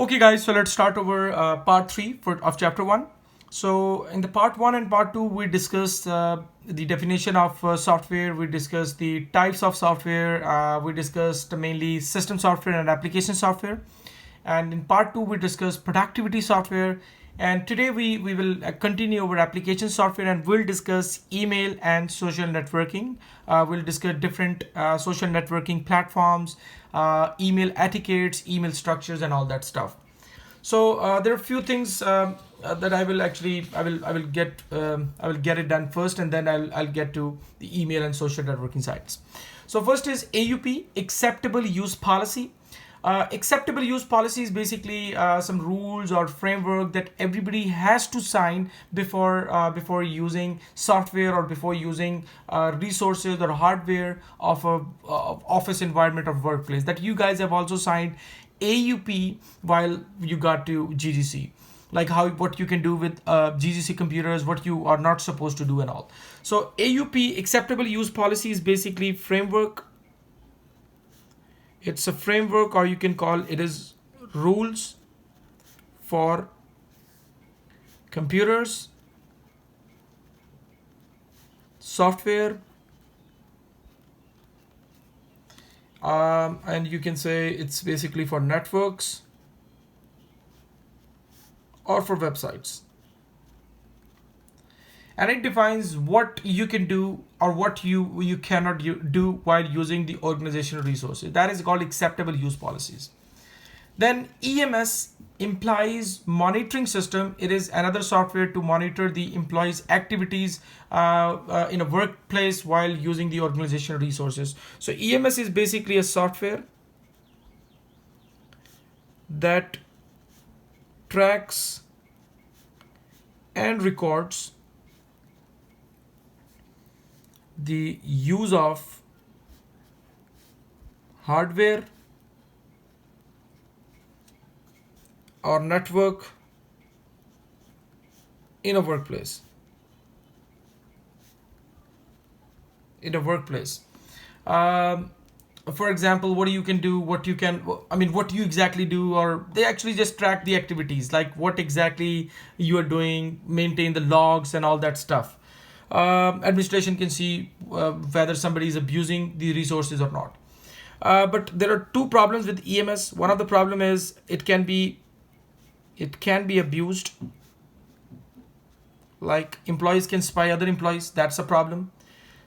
Okay, guys, so let's start over part three of chapter one. So, in the part one and part two, we discussed the definition of software, we discussed the types of software, we discussed mainly system software and application software. And in part two, we discussed productivity software. And today, we will continue over application software and we'll discuss email and social networking. We'll discuss different social networking platforms, email etiquettes, email structures, and all that stuff. So there are a few things that I will actually I will get it done first, and then I'll get to the email and social networking sites. So first is AUP, acceptable use policy. Acceptable use policy is basically some rules or framework that everybody has to sign before using software or before using resources or hardware of a office environment or workplace, that you guys have also signed AUP while you got to GCC, like how what you can do with GCC computers, what you are not supposed to do and all. So AUP, acceptable use policy, is basically framework. It's a framework, or you can call it as rules for computers, software, and you can say it's basically for networks or for websites. And it defines what you can do or what you cannot do while using the organizational resources. That is called acceptable use policies. Then EMS, implies monitoring system. It is another software to monitor the employees' activities in a workplace while using the organizational resources. So EMS is basically a software that tracks and records the use of hardware or network in a workplace. For example, what you can do, what you exactly do, or they actually just track the activities, like what exactly you are doing, maintain the logs and all that stuff. Administration can see whether somebody is abusing the resources or not. But there are two problems with EMS. One of the problem is it can be abused, like employees can spy other employees. That's a problem.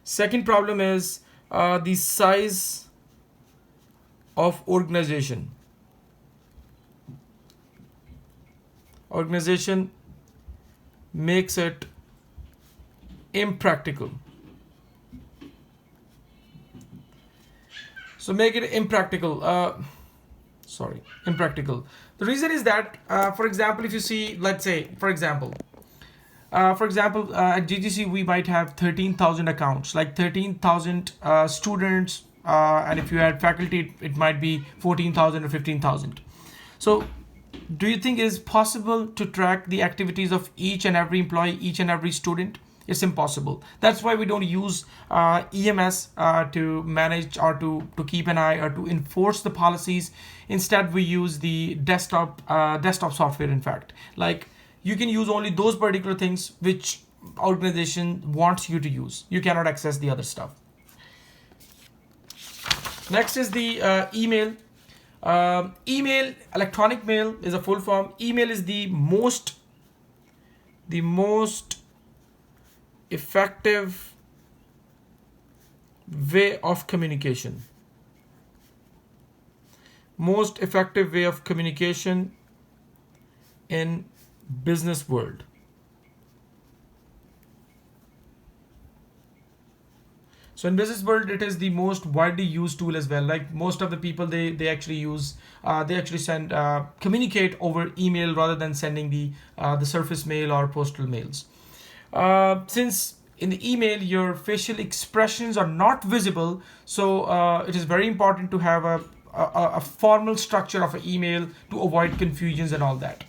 Second problem is the size of organization makes it impractical. So make it impractical. Impractical. The reason is that, for example, if you see, let's say, for example, at GGC we might have 13,000 accounts, like 13,000 students, and if you add faculty, it might be 14,000 or 15,000. So, do you think it is possible to track the activities of each and every employee, each and every student? It's impossible. That's why we don't use EMS to manage or to keep an eye or to enforce the policies. Instead, we use the desktop software. In fact, like you can use only those particular things which organization wants you to use. You cannot access the other stuff. Next is the email. Email, electronic mail is a full form. Email is the most effective way of communication. Most effective way of communication in business world. So in business world, it is the most widely used tool as well. Like most of the people, they actually use they actually send communicate over email rather than sending the surface mail or postal mails. Since in the email your facial expressions are not visible, so it is very important to have a formal structure of an email to avoid confusions and all that.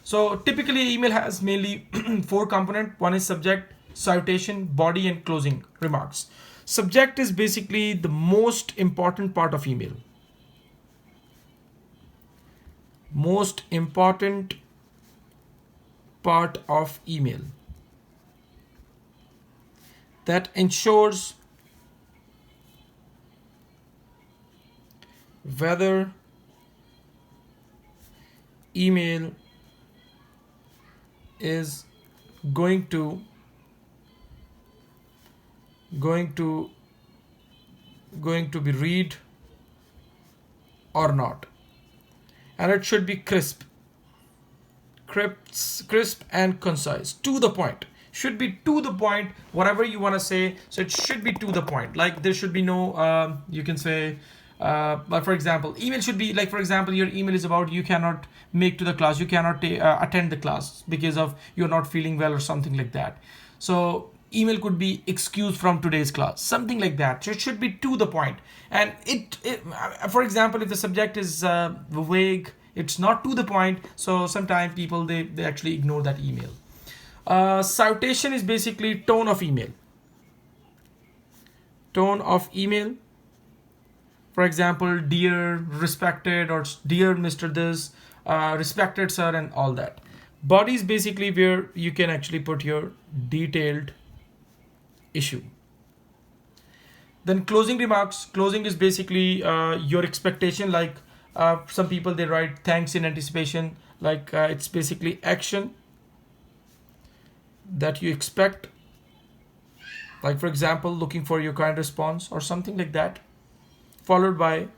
So typically email has mainly four components. One is subject, citation, body, and closing remarks. Subject is basically the most important part of email. most important part of email that ensures whether email is going to going to going to be read or not, and it should be crisp and concise, to the point. Should be to the point, whatever you want to say. So it should be to the point. Like there should be no you can say like for example, email should be like, for example, your email is about you cannot make to the class, you cannot attend the class because of you're not feeling well or something like that. So email could be excused from today's class, something like that. So it should be to the point. And for example, if the subject is vague, it's not to the point, so sometimes people they actually ignore that email. Citation is basically tone of email. Tone of email. For example, dear, respected, or dear Mr. This, respected sir, and all that. Body is basically where you can actually put your detailed issue. Then closing remarks. Closing is basically your expectation. Like some people they write thanks in anticipation. Like it's basically action that you expect. Like for example, looking for your kind response or something like that, followed by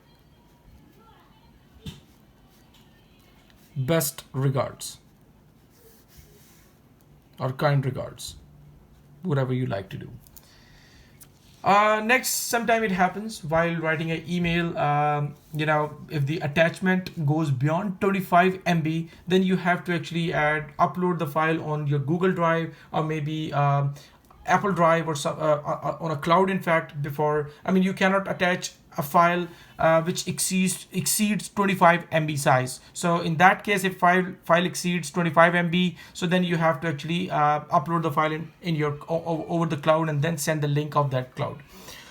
best regards or kind regards, whatever you like to do. Next, sometime it happens while writing an email, if the attachment goes beyond 25 MB, then you have to actually upload the file on your Google Drive, or maybe Apple Drive, or on a cloud. In fact, you cannot attach a file which exceeds 25 MB size. So in that case, if file exceeds 25 MB, so then you have to actually upload the file in your over the cloud, and then send the link of that cloud.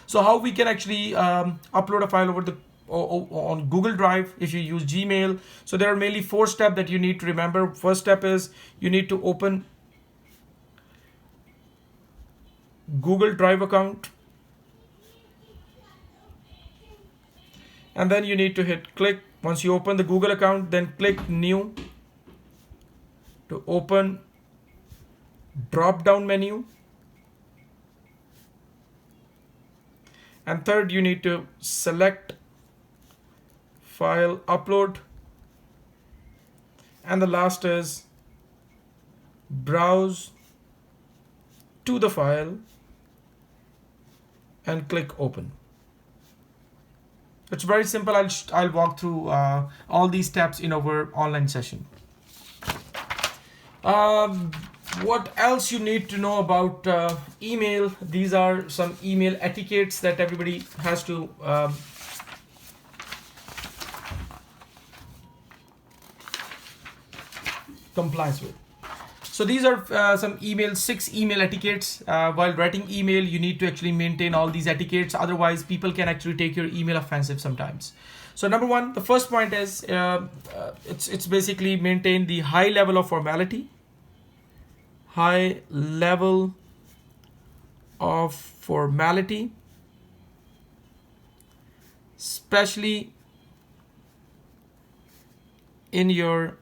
So how we can actually upload a file over the on Google Drive if you use Gmail? So there are mainly 4 steps that you need to remember. First step is you need to open Google Drive account, and then you need to hit click. Once you open the Google account, then click new to open drop down menu, and third you need to select file upload, and the last is browse to the file and click open. It's very simple. I'll walk through all these steps in our online session. What else you need to know about email? These are some email etiquettes that everybody has to compliance with. So these are some 6 email etiquettes. While writing email, you need to actually maintain all these etiquettes. Otherwise, people can actually take your email offensive sometimes. So number 1, the first point is it's basically maintain the high level of formality. High level of formality, especially in your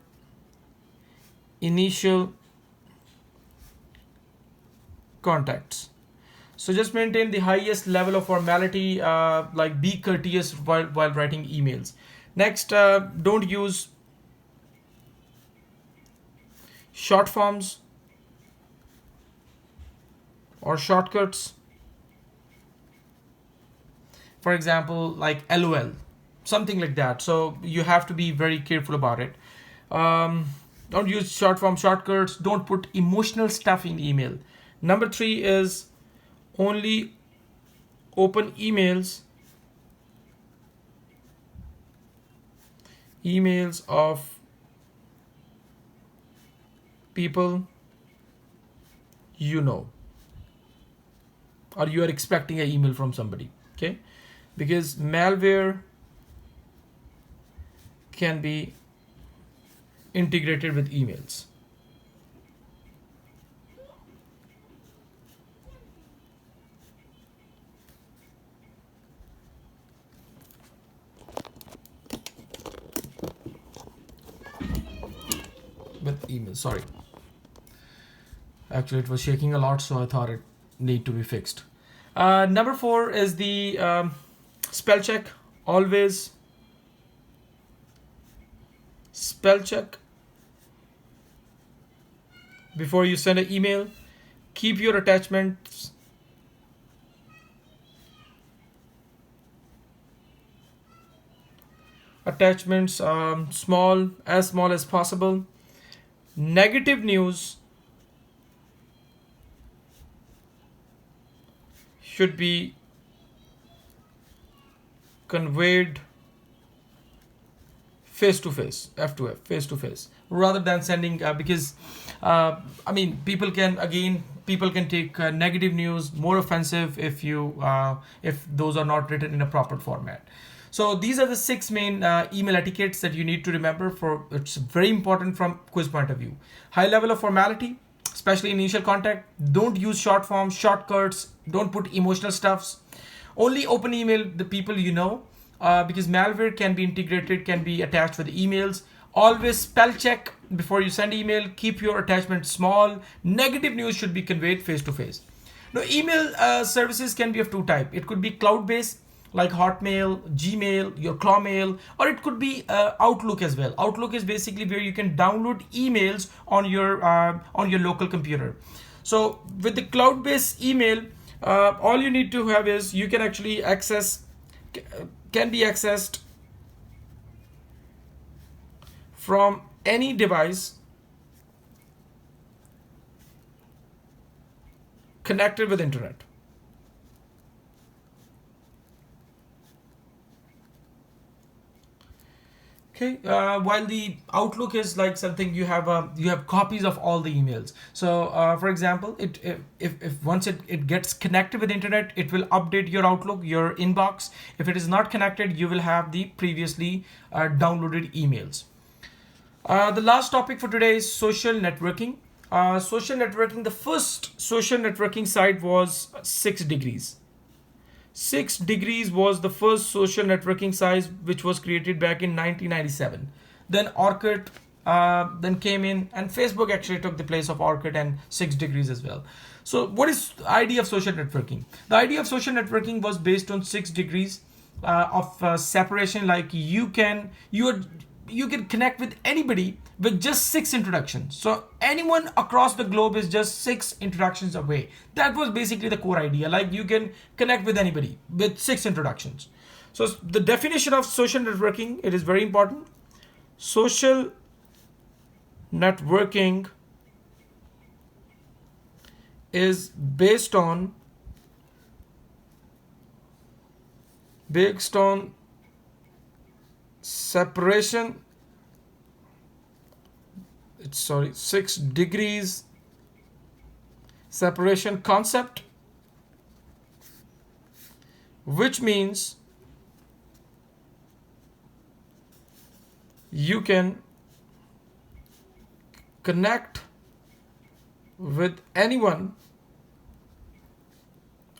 initial contacts. So just maintain the highest level of formality, like be courteous while writing emails. Next, don't use short forms or shortcuts. For example, like LOL, something like that. So you have to be very careful about it. Don't use short form shortcuts. Don't put emotional stuff in email. Number 3 is only open emails of people you know, or you are expecting an email from somebody. Okay, because malware can be integrated with emails. With email, sorry. Actually, it was shaking a lot, so I thought it need to be fixed. Number 4 is the spell check. Always spell check before you send an email. Keep your attachments small as possible. Negative news should be conveyed face to face, F2F, face to face, rather than sending because I mean people can take negative news more offensive if those are not written in a proper format. So these are the 6 main email etiquettes that you need to remember. For it's very important from quiz point of view. High level of formality, especially initial contact. Don't use short forms, shortcuts. Don't put emotional stuffs. Only open email the people you know, because malware can be integrated, can be attached with emails. Always spell check before you send email. Keep your attachment small. Negative news should be conveyed face to face. Now, email services can be of 2 types. It could be cloud-based, like Hotmail, Gmail, your Clawmail, or it could be Outlook as well. Outlook is basically where you can download emails on your local computer. So with the cloud-based email, all you need to have is you can actually can be accessed from any device connected with internet. Okay, while the Outlook is like something you have copies of all the emails. So for example, if once it gets connected with internet, it will update your Outlook, your inbox. If it is not connected, you will have the previously downloaded emails. The last topic for today is social networking. Social networking, the first social networking site was 6 degrees. 6 degrees was the first social networking site, which was created back in 1997. Then Orkut then came in, and Facebook actually took the place of Orkut and 6 degrees as well. So what is the idea of social networking? The idea of social networking was based on 6 degrees of separation. Like you can connect with anybody with just 6 introductions. So anyone across the globe is just 6 introductions away. That was basically the core idea. Like you can connect with anybody with 6 introductions. So the definition of social networking, it is very important. Social networking is based on separation. It's 6 degrees separation concept, which means you can connect with anyone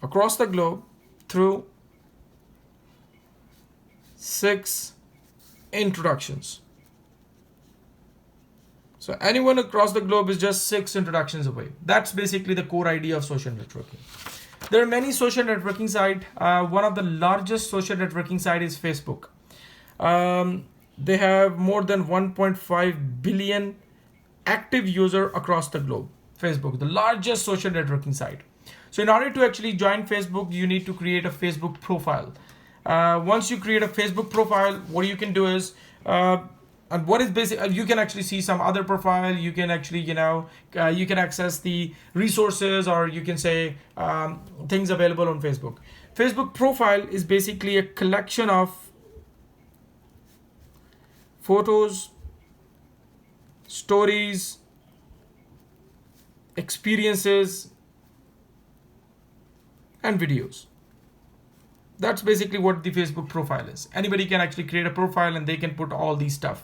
across the globe through 6 introductions. So anyone across the globe is just 6 introductions away. That's basically the core idea of social networking. There are many social networking sites. One of the largest social networking sites is Facebook. They have more than 1.5 billion active users across the globe. Facebook, the largest social networking site. So in order to actually join Facebook, you need to create a Facebook profile. Once you create a Facebook profile, what you can do is, and what is basic, you can actually see some other profile. You can actually, you can access the resources, or you can say things available on Facebook. Facebook profile is basically a collection of photos, stories, experiences, and videos. That's basically what the Facebook profile is. Anybody can actually create a profile and they can put all these stuff.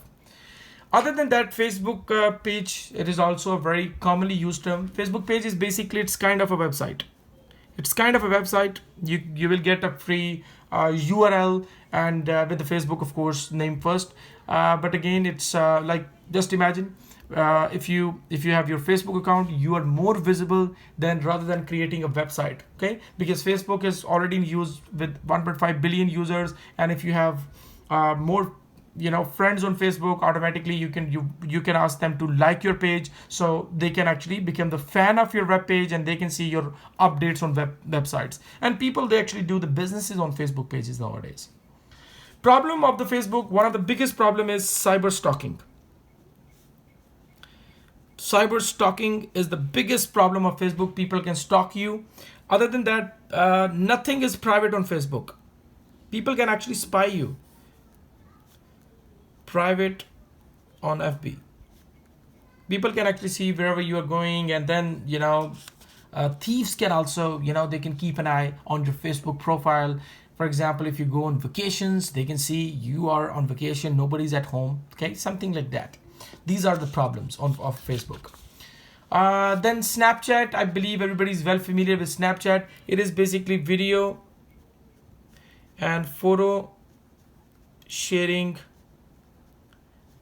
Other than that, Facebook page, it is also a very commonly used term. Facebook page is basically, it's kind of a website. It's kind of a website. You will get a free URL, and with the Facebook, of course, name first. But again, it's like, just imagine, if you have your Facebook account, you are more visible than rather than creating a website. Okay, because Facebook is already in use with 1.5 billion users, and if you have more friends on Facebook, automatically you can ask them to like your page, so they can actually become the fan of your web page, and they can see your updates on websites. And people, they actually do the businesses on Facebook pages nowadays. Problem of the Facebook, one of the biggest problem is cyber stalking. Cyber stalking is the biggest problem of Facebook. People can stalk you. Other than that, nothing is private on Facebook. People can actually spy you. Private on FB. People can actually see wherever you are going, and then thieves can also, they can keep an eye on your Facebook profile. For example, if you go on vacations, they can see you are on vacation, nobody's at home. Okay, something like that. These are the problems of Facebook. Then Snapchat, I believe everybody's well familiar with Snapchat. It is basically video and photo sharing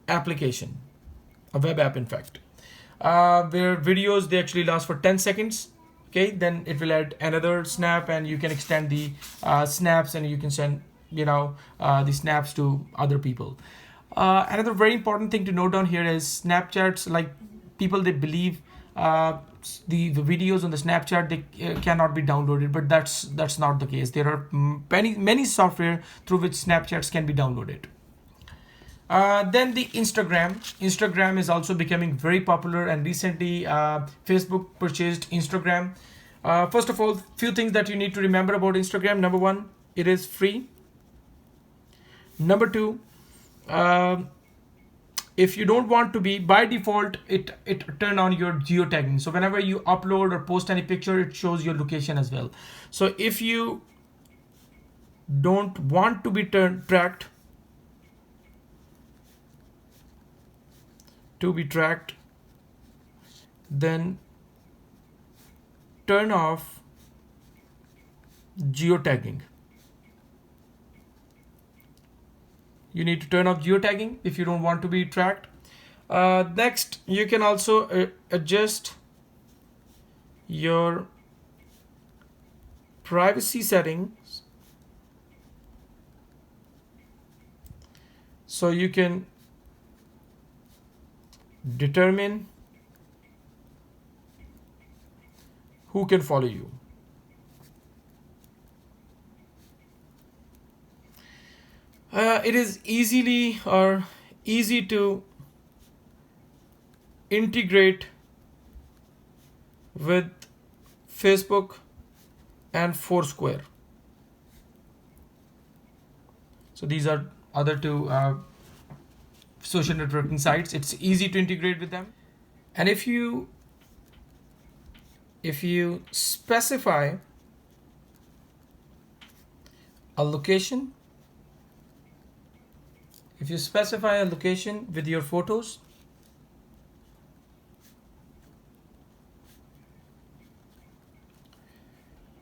application, a web app in fact, where videos, they actually last for 10 seconds. Okay, then it will add another snap, and you can extend the snaps, and you can send the snaps to other people. Another very important thing to note down here is Snapchat's, like, people, they believe the videos on the Snapchat, they cannot be downloaded, but that's not the case. There are many software through which Snapchats can be downloaded. Then the Instagram. Instagram is also becoming very popular, and recently Facebook purchased Instagram. First of all, few things that you need to remember about Instagram. Number one, it is free. Number two, if you don't want to be, by default, it turn on your geotagging. So whenever you upload or post any picture, it shows your location as well. So if you don't want to be tracked, then turn off geotagging. You need to turn off geotagging if you don't want to be tracked. Next, you can also adjust your privacy settings, so you can determine who can follow you. It is easy to integrate with Facebook and Foursquare. So these are other two social networking sites. It's easy to integrate with them. And if you specify a location, with your photos,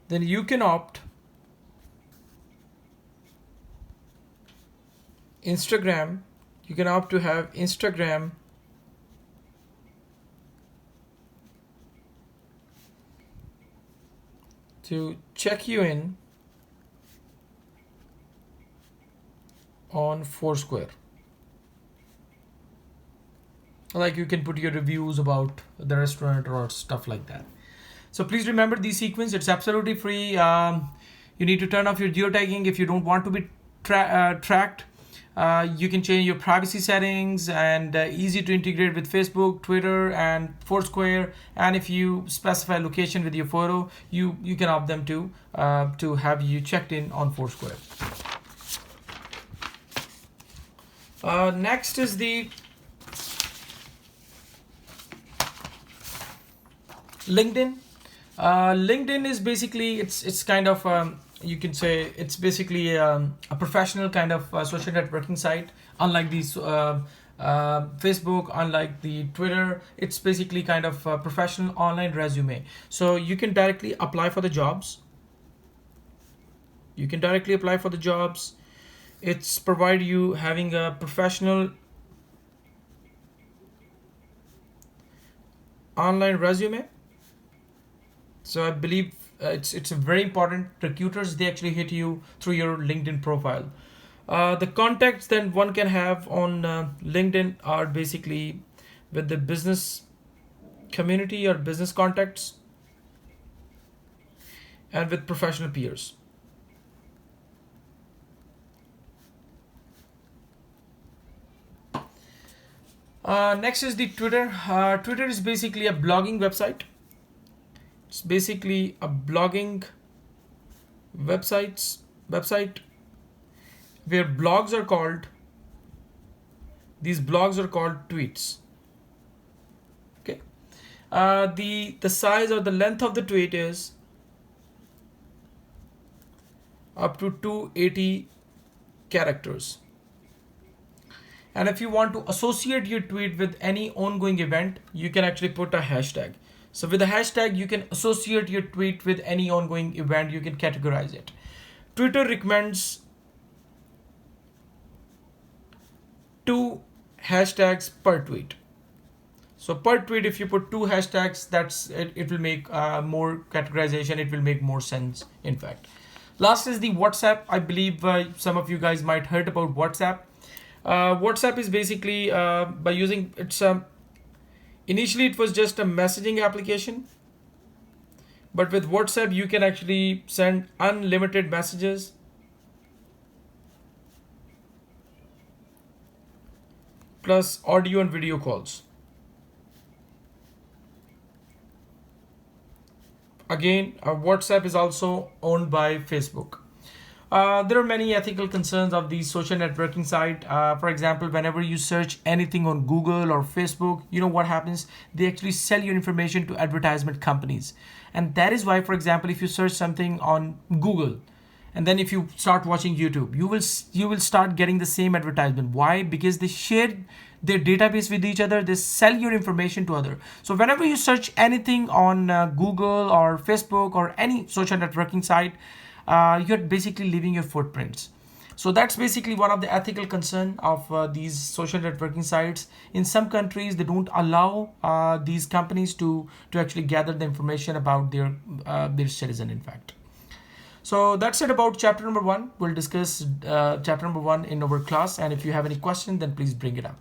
then you can opt Instagram. You can opt to have Instagram to check you in on Foursquare. Like, you can put your reviews about the restaurant or stuff like that. So please remember the sequence. It's absolutely free. You need to turn off your geotagging if you don't want to be tracked. You can change your privacy settings, and easy to integrate with Facebook, Twitter, and Foursquare. And if you specify location with your photo, you can opt them to have you checked in on Foursquare. Next is the LinkedIn. LinkedIn is basically, it's kind of you can say it's basically a professional kind of social networking site. Unlike these Facebook, unlike the Twitter, it's basically kind of a professional online resume. So you can directly apply for the jobs. You can directly apply for the jobs. It's provide you having a professional online resume. So I believe it's a very important. Recruiters, they actually hit you through your LinkedIn profile. The contacts that one can have on LinkedIn are basically with the business community or business contacts and with professional peers. Next is the Twitter. Twitter is basically a blogging website. It's basically a blogging website where blogs are called. These blogs are called tweets. Okay. The size or the length of the tweet is up to 280 characters. And if you want to associate your tweet with any ongoing event, you can actually put a hashtag. So with a hashtag, you can associate your tweet with any ongoing event. You can categorize it. Twitter recommends 2 hashtags per tweet. So per tweet, if you put 2 hashtags, that's it. It will make more categorization. It will make more sense. In fact, last is the WhatsApp. I believe some of you guys might heard about WhatsApp. WhatsApp is basically by using it's initially it was just a messaging application, but with WhatsApp you can actually send unlimited messages, plus audio and video calls. Again, WhatsApp is also owned by Facebook. There are many ethical concerns of these social networking site. For example, whenever you search anything on Google or Facebook, you know what happens? They actually sell your information to advertisement companies. And that is why, for example, if you search something on Google, and then if you start watching YouTube, you will start getting the same advertisement. Why? Because they share their database with each other. They sell your information to other. So whenever you search anything on Google or Facebook or any social networking site, you're basically leaving your footprints. So that's basically one of the ethical concern of these social networking sites. In some countries, they don't allow these companies to actually gather the information about their citizen. In fact, so that's it about chapter number 1. We'll discuss chapter number 1 in our class, and if you have any question, then please bring it up.